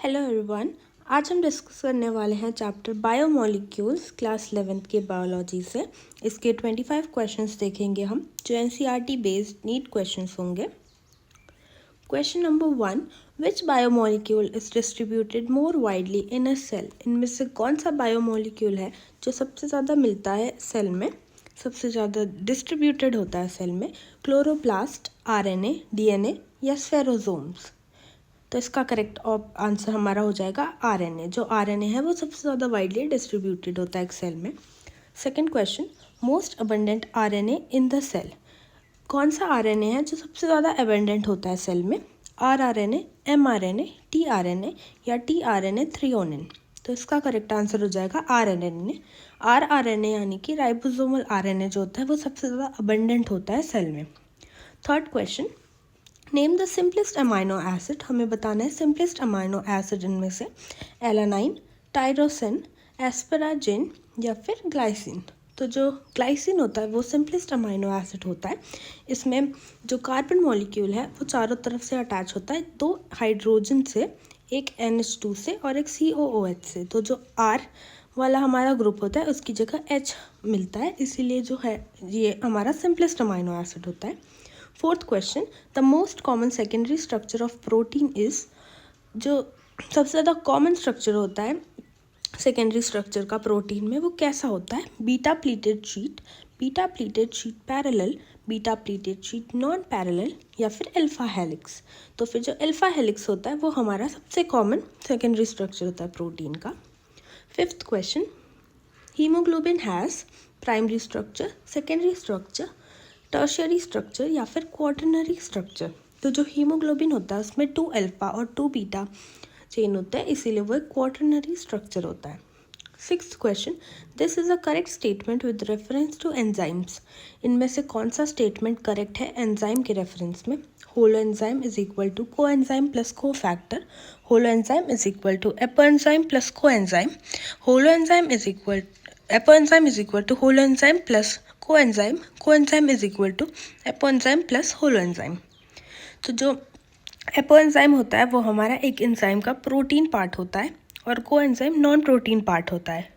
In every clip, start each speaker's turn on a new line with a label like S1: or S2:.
S1: Hello everyone. आज हम discuss करने वाले हैं चैप्टर बायोमोलिक्यूल्स क्लास 11th के बायोलॉजी से। इसके 25 क्वेश्चंस देखेंगे हम, जो एनसीईआरटी बेस्ड नीट क्वेश्चंस होंगे। Question number 1, which biomolecule is distributed more widely in a cell? इनमें से कौन सा बायोमोलिक्यूल है जो सबसे ज़्यादा मिलता है सेल में, सबसे ज़्यादा डिस्ट्रीब्यूटेड होता है सेल में? क्लोरोप्लास्ट, आरएनए, डीएनए या स्फेरोसोम्स? तो इसका करेक्ट आंसर हमारा हो जाएगा आरएनए। जो आरएनए है वो सबसे ज़्यादा वाइडली डिस्ट्रीब्यूटेड होता है एक सेल में। Second question, most abundant RNA in the cell? कौन सा आरएनए है जो सबसे ज़्यादा अबंडेंट होता है सेल में? आरआरएनए, एमआरएनए, टीआरएनए या टीआरएनए थ्रियोनिन? तो इसका करेक्ट आंसर हो जाएगा आरएनए। आरआरएनए यानी कि राइबोसोमल आरएनए जो होता है वो सबसे ज़्यादा अबंडेंट होता है सेल में। Third question, name the simplest amino acid? हमें बताना है सिंपलेस्ट अमाइनो एसिड इनमें से। एलानाइन, टायरोसिन, एस्पराजिन या फिर ग्लाइसिन? तो जो ग्लाइसिन होता है वो सिंपलेस्ट अमाइनो एसिड होता है। इसमें जो कार्बन मॉलिक्यूल है वो चारों तरफ से अटैच होता है, 2 हाइड्रोजन से, एक NH2 से और एक COOH से। तो जो R वाला हमारा ग्रुप होता है उसकी जगह H मिलता है, इसीलिए जो है ये हमारा सिंपलेस्ट अमाइनो एसिड होता है। Fourth question, the most common secondary structure of protein is? जो सबसे ज़्यादा कॉमन स्ट्रक्चर होता है सेकेंडरी स्ट्रक्चर का प्रोटीन में वो कैसा होता है? Beta pleated sheet, beta pleated sheet parallel, beta pleated sheet non parallel या फिर अल्फा हेलिक्स? तो फिर जो अल्फा हेलिक्स होता है वो हमारा सबसे कॉमन सेकेंडरी स्ट्रक्चर होता है प्रोटीन का। Fifth question, haemoglobin has primary structure, secondary structure, tertiary structure या फिर क्वाटरनरी स्ट्रक्चर? तो जो हीमोग्लोबिन होता है उसमें 2 अल्फा और 2 बीटा चेन होता है, इसीलिए वो एक क्वाटरनरी स्ट्रक्चर होता है। Sixth question, this is a correct statement with reference to enzymes? इनमें से कौन सा स्टेटमेंट करेक्ट है एंजाइम के रेफरेंस में? Holoenzyme is equal to coenzyme plus cofactor, holoenzyme is equal to apoenzyme plus coenzyme, holoenzyme is equal apoenzyme is equal to holoenzyme plus coenzyme is equal to apoenzyme plus holoenzyme. तो जो apo enzyme होता है वो हमारा एक enzyme का protein part होता है और को एंजाइम नॉन प्रोटीन पार्ट होता है,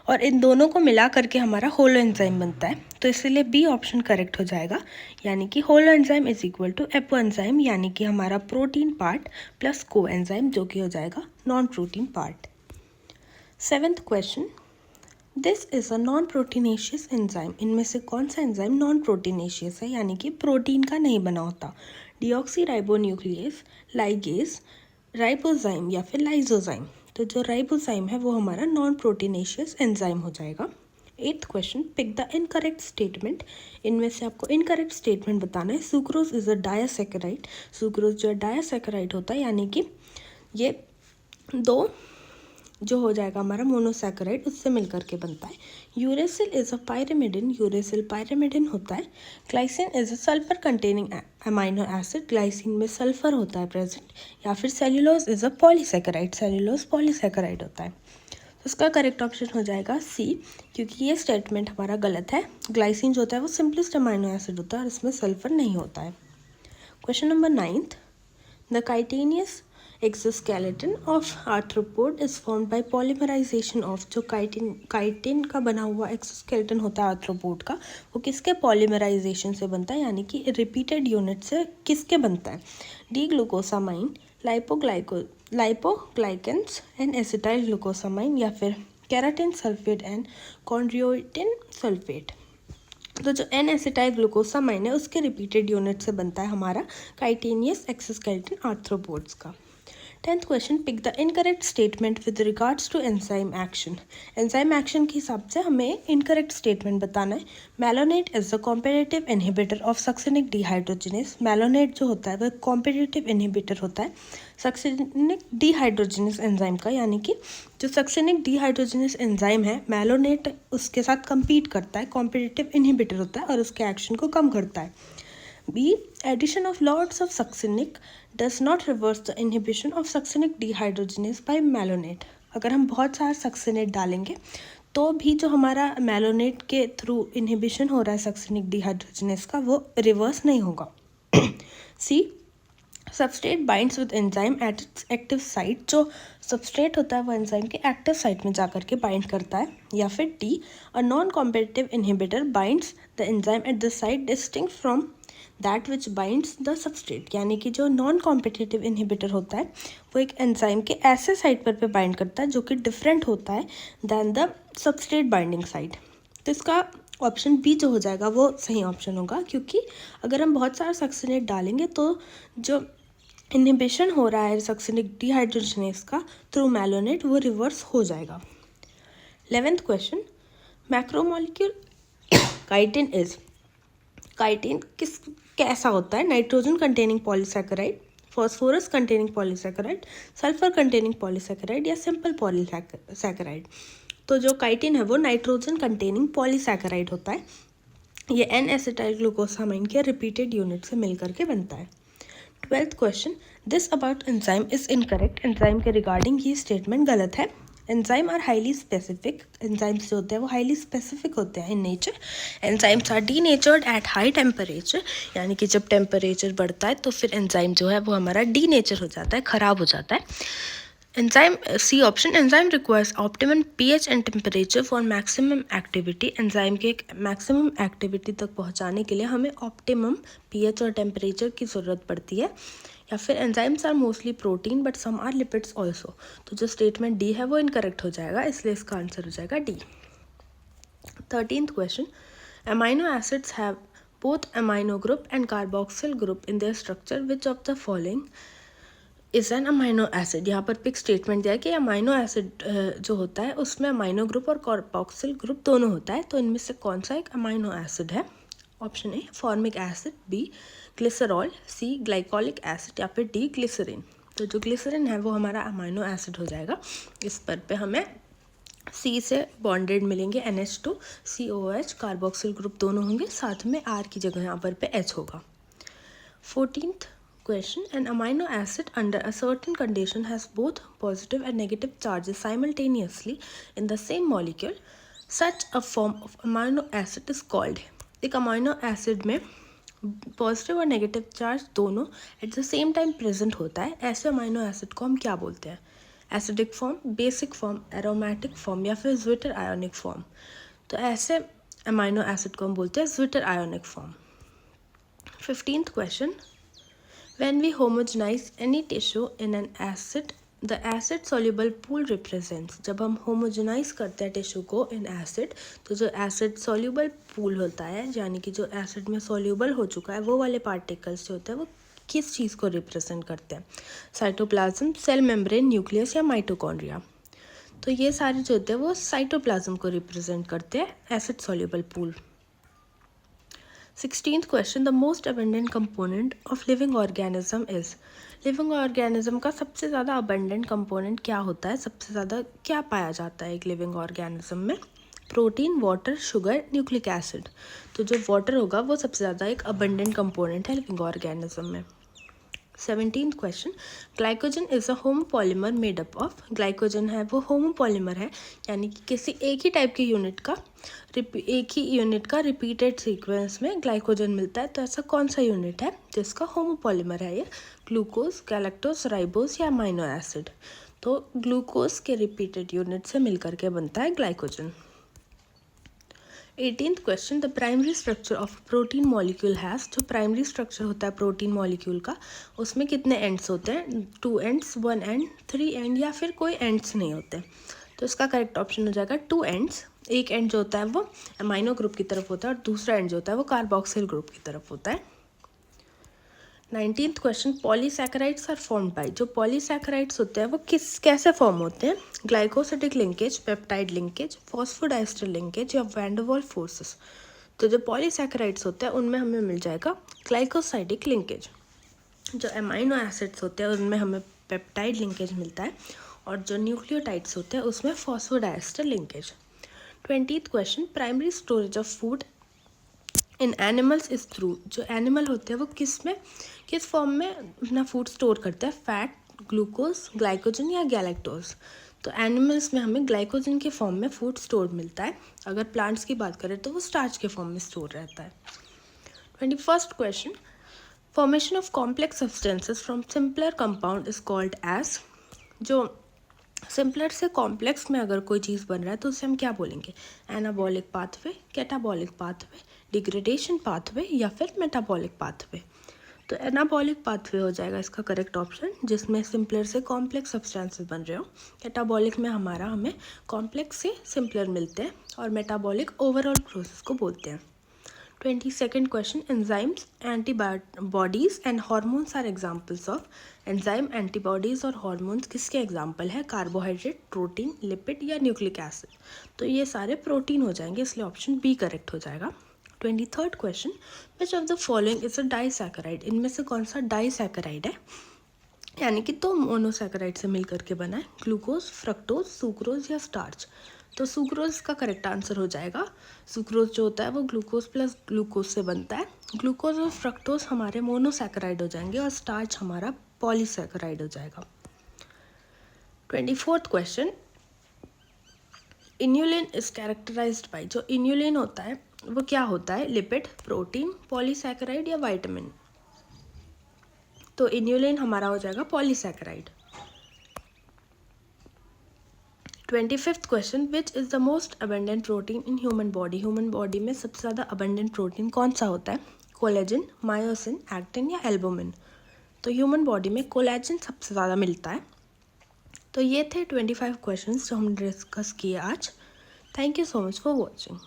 S1: और इन दोनों को मिला करके हमारा होलो एंजाइम बनता है। तो इसीलिए बी ऑप्शन करेक्ट हो जाएगा, यानी कि holoenzyme is equal to apoenzyme, यानी कि हमारा protein part plus coenzyme जो कि हो जाएगा non protein part. Seventh question, this is a non proteinaceous enzyme? इनमें से कौन सा एंजाइम नॉन प्रोटीनेशियस है, यानी कि प्रोटीन का नहीं बना होता? डिऑक्सी राइबोन्यूक्लियस, लाइगेज, राइबोजाइम या फिर लाइजोजाइम? तो जो राइबोजाइम है वो हमारा नॉन प्रोटीनेशियस एंजाइम हो जाएगा। Eighth question, pick the incorrect statement? इनमें से आपको इनकरेक्ट स्टेटमेंट बताना है। Sucrose is a disaccharide? Sucrose जो डायासेकेराइड होता है, यानी कि ये 2 जो हो जाएगा हमारा मोनोसैकेराइड, उससे मिलकर के बनता है। Uracil is a pyrimidine? Uracil pyrimidine होता है। Glycine is a sulphur containing amino acid? Glycine में सल्फर होता है प्रेजेंट। या फिर cellulose is a polysaccharide? Cellulose polysaccharide होता है। तो इसका करेक्ट ऑप्शन हो जाएगा सी, क्योंकि ये स्टेटमेंट हमारा गलत है। ग्लाइसिन जो होता है वो सिंपलेस्ट अमाइनो एसिड होता है और इसमें सल्फर नहीं होता है। Question number 9th, the chitinous exoskeleton of arthropod is formed by polymerization of? जो काइटिन का बना हुआ एक्सोस्केलेटन होता है आर्थ्रोपोड का, वो किसके पॉलीमराइजेशन से बनता है, यानी कि रिपीटेड यूनिट से किसके बनता है? D glucosamine, lipoglycans and acetyl glucosamine या फिर keratin sulphate and chondroitin sulphate? तो जो एन एसिटाइल ग्लूकोसामाइन है उसके रिपीटेड यूनिट से बनता है हमारा काइटेनियस एक्सोस्केलेटन आर्थ्रोपोड्स का। 10th question, pick the incorrect statement with regards to enzyme action? Enzyme action के हिसाब से हमें इनकरेक्ट स्टेटमेंट बताना है। Malonate is the competitive inhibitor of succinic dehydrogenase? Malonate जो होता है वो कॉम्पिटिटिव इनहिबिटर होता है सक्सिनिक डिहाइड्रोजिनेस एंजाइम का, यानी कि जो सक्सिनिक डिहाइड्रोजिनेस एंजाइम है मेलोनेट उसके साथ compete करता है, कॉम्पिटिटिव इनहिबिटर होता है और उसके एक्शन को कम करता है। B, addition of lots of succinic does not reverse the inhibition of succinic dehydrogenase by malonate? अगर हम बहुत सारा सक्सिनेट डालेंगे तो भी जो हमारा मेलोनेट के थ्रू इनहिबिशन हो रहा है सक्सिनिक डिहाइड्रोजिनेस का वो रिवर्स नहीं होगा। C, substrate binds with enzyme at its active site, जो सबस्ट्रेट होता है वो एंजाइम के एक्टिव साइट में जाकर के बाइंड करता है। या फिर D, a non competitive inhibitor binds the enzyme at the site distinct from that which binds the substrate, यानी कि जो नॉन कॉम्पिटिटिव इनहिबिटर होता है वो एक एंजाइम के ऐसे साइट पर बाइंड करता है जो कि डिफरेंट होता है than the substrate binding site. तो इसका ऑप्शन बी जो हो जाएगा वो सही ऑप्शन होगा, क्योंकि अगर हम बहुत सारा सक्सिनेट डालेंगे तो जो इनहिबिशन हो रहा है सक्सिनिक डिहाइड्रोजनेस का थ्रू मैलोनेट वो रिवर्स हो जाएगा। 11th question, macromolecule chitin is, chitin कैसा होता है? Nitrogen containing polysaccharide, phosphorus containing polysaccharide, sulphur containing polysaccharide या सिंपल पॉलीसैकेराइड। तो जो काइटिन है वो नाइट्रोजन कंटेनिंग पॉलीसैकेराइड होता है। ये एन एसिटाइल ग्लूकोसामाइन के रिपीटेड यूनिट से मिलकर के बनता है। 12th question, this about enzyme is incorrect, enzyme के रिगार्डिंग ये स्टेटमेंट गलत है। Enzyme are highly specific, enzymes जो होते हैं वो हाईली स्पेसिफिक होते हैं in nature. Enzymes are denatured at high temperature, यानी कि जब टेम्परेचर बढ़ता है तो फिर एंजाइम जो है वो हमारा डीनेचर हो जाता है, ख़राब हो जाता है। Enzyme, C option, enzyme requires optimum pH and temperature for maximum activity. Enzyme के मैक्सिमम एक्टिविटी तक पहुंचाने के लिए हमें ऑप्टिमम पीएच और टेम्परेचर की ज़रूरत पड़ती है। या फिर enzymes are mostly protein but some are lipids also. तो जो स्टेटमेंट डी है वो इनकरेक्ट हो जाएगा, इसलिए इसका आंसर हो जाएगा D. 13th question, amino acids have both amino group and carboxyl group in their structure, which of the following is an amino acid. यहाँ पर पिक स्टेटमेंट दिया है कि अमाइनो एसिड जो होता है उसमें अमाइनो ग्रुप और कार्बोक्सिल ग्रुप दोनों होता है, तो इनमें से कौन सा एक अमाइनो एसिड है? Option A formic acid, B glycerol, C glycolic acid या फिर डी ग्लिसरीन। तो जो ग्लिसरीन है वो हमारा अमाइनो एसिड हो जाएगा। इस पर पे हमें सी से बॉन्डेड मिलेंगे NH2, COOH, कार्बोक्सिल ग्रुप दोनों होंगे, साथ में R की जगह यहाँ पर पे H होगा। 14th question, an amino acid under a certain condition has both positive and negative charges simultaneously in the same molecule. Such a form of amino acid is called, एक अमाइनो एसिड में positive और negative charge दोनों at the same time present होता है, ऐसे amino acid को हम क्या बोलते हैं? Acidic form, basic form, aromatic form या फिर ज्विटर आयोनिक फॉर्म। तो ऐसे अमाइनो एसिड को हम बोलते हैं zwitter ionic form. 15th question, when we homogenize any tissue in an acid, the acid soluble pool represents, जब हम homogenize करते हैं टिश्यू को in acid, तो जो acid soluble pool होता है, यानी कि जो acid में soluble हो चुका है वो वाले particles जो होते हैं वो किस चीज़ को रिप्रेजेंट करते हैं? साइटोप्लाज्म, सेल मेम्ब्रेन, न्यूक्लियस या माइटोकॉन्ड्रिया। तो ये सारे जो होते हैं वो साइटोप्लाज्म को रिप्रेजेंट करते हैं, acid soluble pool. 16th question, the most abundant component of living organism is, living organism का सबसे ज़्यादा अबेंडेंट कंपोनेंट क्या होता है? सबसे ज़्यादा क्या पाया जाता है एक लिविंग ऑर्गेनिज्म में? Protein, water, sugar, nucleic acid. तो जो वाटर होगा वो सबसे ज़्यादा एक अबेंडेंट कंपोनेंट है लिविंग ऑर्गेनिज्म में। 17th question, glycogen is a homopolymer made up of, glycogen है वो होमोपॉलीमर है, यानी कि किसी एक ही टाइप के यूनिट का एक ही यूनिट का रिपीटेड सीक्वेंस में ग्लाइकोजन मिलता है। तो ऐसा कौन सा यूनिट है जिसका होमोपॉलीमर है ये? ग्लूकोज, गैलेक्टोज, राइबोज या अमाइनो एसिड। तो ग्लूकोज के रिपीटेड यूनिट से मिलकर के बनता है glycogen. 18th question, the primary structure of protein molecule has, जो प्राइमरी स्ट्रक्चर होता है प्रोटीन मॉलिक्यूल का उसमें कितने एंड्स होते हैं? 2 एंड्स, 1 एंड, 3 एंड या फिर कोई एंड्स नहीं होते। तो इसका करेक्ट ऑप्शन हो जाएगा 2 एंड्स। एक एंड जो होता है वो अमाइनो ग्रुप की तरफ होता है और दूसरा एंड जो होता है वो कार्बोक्सिल ग्रुप की तरफ होता है। 19th question, polysaccharides are formed by, जो पॉलीसैकेराइड्स होते हैं वो कैसे फॉर्म होते हैं? Glycosidic linkage, peptide linkage, phosphodiester linkage या वैन डर वाल्स फोर्सेस। तो जो पॉलीसैकेराइड्स होते हैं उनमें हमें मिल जाएगा ग्लाइकोसाइडिक लिंकेज। जो अमाइनो एसिड्स होते हैं उनमें हमें पेप्टाइड लिंकेज मिलता है और जो न्यूक्लियोटाइड्स होते हैं उसमें phosphodiester linkage. 20th question, primary storage of food in animals is through, जो एनिमल होते हैं वो किस फॉर्म में अपना फूड स्टोर करते हैं? फैट, ग्लूकोज, ग्लाइकोजन या गैलेक्टोज। तो एनिमल्स में हमें ग्लाइकोजन के फॉर्म में फूड स्टोर मिलता है, अगर प्लांट्स की बात करें तो वो स्टार्च के फॉर्म में स्टोर रहता है। 21st question, formation of complex substances from simpler compound is called as, जो सिंपलर से कॉम्प्लेक्स में अगर कोई चीज़ बन रहा है तो उसे हम क्या बोलेंगे, anabolic pathway, catabolic pathway, degradation pathway या फिर मेटाबॉलिक पाथवे। तो एनाबॉलिक पाथवे हो जाएगा इसका करेक्ट ऑप्शन, जिसमें सिंपलर से कॉम्प्लेक्स सब्सटेंसेस बन रहे हो। कैटाबॉलिक में हमें कॉम्प्लेक्स से सिंपलर मिलते हैं और मेटाबॉलिक ओवरऑल प्रोसेस को बोलते हैं। 22nd question, enzymes, antibodies and hormones are examples of। Enzyme, antibodies और हॉर्मोन्स किसके एग्जाम्पल है, कार्बोहाइड्रेट, प्रोटीन, लिपिड या न्यूक्लिक एसिड। तो ये सारे प्रोटीन हो जाएंगे, इसलिए ऑप्शन बी करेक्ट हो जाएगा। 23rd question, which of the following is a disaccharide. इनमें से कौन सा डाइसैकेराइड है, यानी कि दो मोनोसैकेराइड से मिल करके बना है, ग्लूकोज, फ्रक्टोज, सुक्रोज या स्टार्च। तो सुक्रोज का करेक्ट आंसर हो जाएगा। सुक्रोज जो होता है वो ग्लूकोज प्लस ग्लूकोज से बनता है। ग्लूकोज और फ्रक्टोज हमारे मोनोसैकेराइड हो जाएंगे और स्टार्च हमारा पॉलीसैकेराइड हो जाएगा। 24th question, inulin is characterized by. जो इन्यूलिन होता है वो क्या होता है, लिपिड, प्रोटीन, पॉलीसैकेराइड या विटामिन। तो इन्यूलिन हमारा हो जाएगा polysaccharide. 25th question, which is the most abundant protein in human body. Human body में सबसे ज़्यादा अबेंडेंट प्रोटीन कौन सा होता है, कोलेजन, मायोसिन, एक्टिन या एल्बुमिन। तो ह्यूमन बॉडी में कोलेजन सबसे ज़्यादा मिलता है। तो ये थे 25 क्वेश्चंस जो हमने डिस्कस किए आज। Thank you so much for watching.